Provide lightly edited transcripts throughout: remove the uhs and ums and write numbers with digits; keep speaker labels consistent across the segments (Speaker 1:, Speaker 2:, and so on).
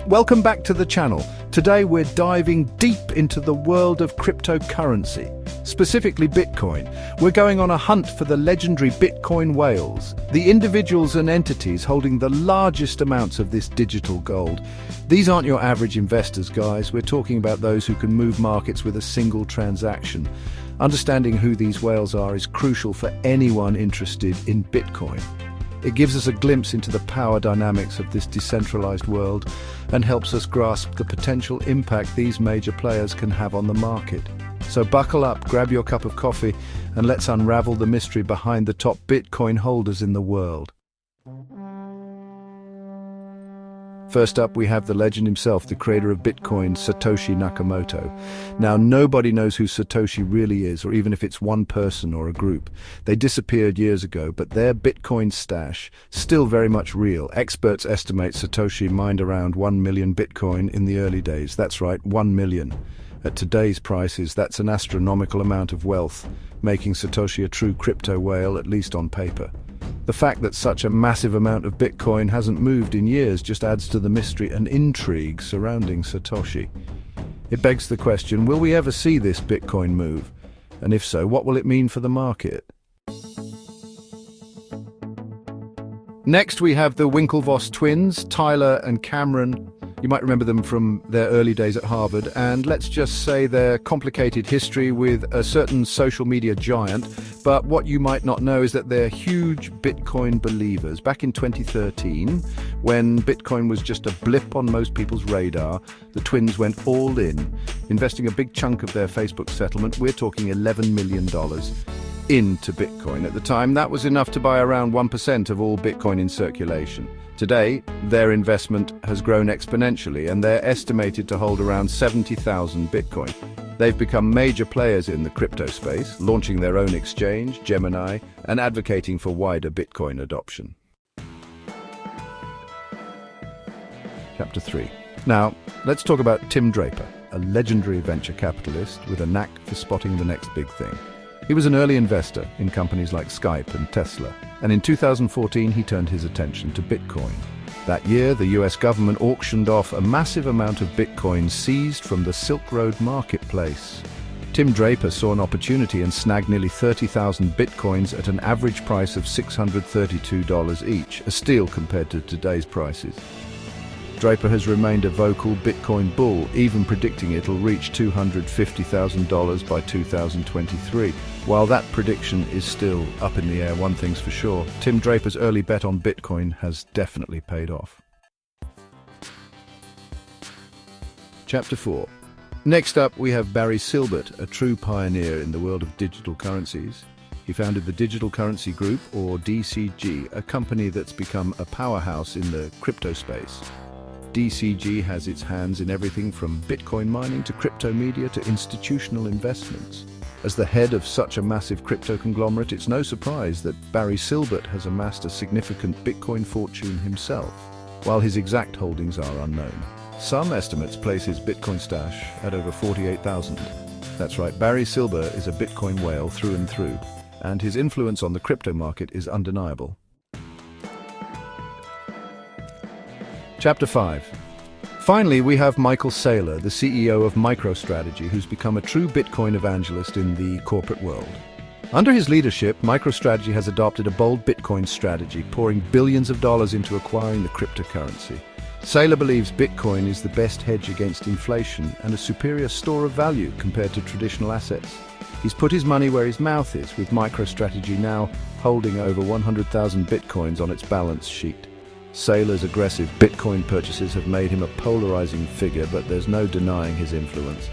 Speaker 1: Welcome back to the channel. Today we're diving deep into the world of cryptocurrency, specifically Bitcoin. We're going on a hunt for the legendary Bitcoin whales, the individuals and entities holding the largest amounts of this digital gold. These aren't your average investors, guys. We're talking about those who can move markets with a single transaction. Understanding who these whales are is crucial for anyone interested in Bitcoin. It gives us a glimpse into the power dynamics of this decentralized world and helps us grasp the potential impact these major players can have on the market. So buckle up, grab your cup of coffee, and let's unravel the mystery behind the top Bitcoin holders in the world. First up, we have the legend himself, the creator of Bitcoin, Satoshi Nakamoto. Now, nobody knows who Satoshi really is, or even if it's one person or a group. They disappeared years ago, but their Bitcoin stash, still very much real. Experts estimate Satoshi mined around 1 million Bitcoin in the early days. That's right, 1 million. At today's prices, that's an astronomical amount of wealth, making Satoshi a true crypto whale, at least on paper. The fact that such a massive amount of Bitcoin hasn't moved in years just adds to the mystery and intrigue surrounding Satoshi. It begs the question, will we ever see this Bitcoin move? And if so, what will it mean for the market? Next, we have the Winklevoss twins, Tyler and Cameron. You might remember them from their early days at Harvard, and let's just say their complicated history with a certain social media giant. But what you might not know is that they're huge Bitcoin believers. Back in 2013, when Bitcoin was just a blip on most people's radar, the twins went all in, investing a big chunk of their Facebook settlement. We're talking $11 million into Bitcoin. At the time, that was enough to buy around 1% of all Bitcoin in circulation. Today, their investment has grown exponentially, and they're estimated to hold around 70,000 Bitcoin. They've become major players in the crypto space, launching their own exchange, Gemini, and advocating for wider Bitcoin adoption. Chapter 3. Now, let's talk about Tim Draper, a legendary venture capitalist with a knack for spotting the next big thing. He was an early investor in companies like Skype and Tesla, and in 2014 he turned his attention to Bitcoin. That year, the US government auctioned off a massive amount of Bitcoin seized from the Silk Road marketplace. Tim Draper saw an opportunity and snagged nearly 30,000 Bitcoins at an average price of $632 each, a steal compared to today's prices. Draper has remained a vocal Bitcoin bull, even predicting it'll reach $250,000 by 2023. While that prediction is still up in the air, one thing's for sure, Tim Draper's early bet on Bitcoin has definitely paid off. Chapter 4. Next up, we have Barry Silbert, a true pioneer in the world of digital currencies. He founded the Digital Currency Group, or DCG, a company that's become a powerhouse in the crypto space. DCG has its hands in everything from Bitcoin mining to crypto media to institutional investments. As the head of such a massive crypto conglomerate, it's no surprise that Barry Silbert has amassed a significant Bitcoin fortune himself, while his exact holdings are unknown. Some estimates place his Bitcoin stash at over 48,000. That's right, Barry Silbert is a Bitcoin whale through and through, and his influence on the crypto market is undeniable. Chapter 5. Finally, we have Michael Saylor, the CEO of MicroStrategy, who's become a true Bitcoin evangelist in the corporate world. Under his leadership, MicroStrategy has adopted a bold Bitcoin strategy, pouring billions of dollars into acquiring the cryptocurrency. Saylor believes Bitcoin is the best hedge against inflation and a superior store of value compared to traditional assets. He's put his money where his mouth is, with MicroStrategy now holding over 100,000 Bitcoins on its balance sheet. Saylor's aggressive Bitcoin purchases have made him a polarizing figure, but there's no denying his influence.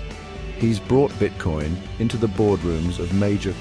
Speaker 1: He's brought Bitcoin into the boardrooms of major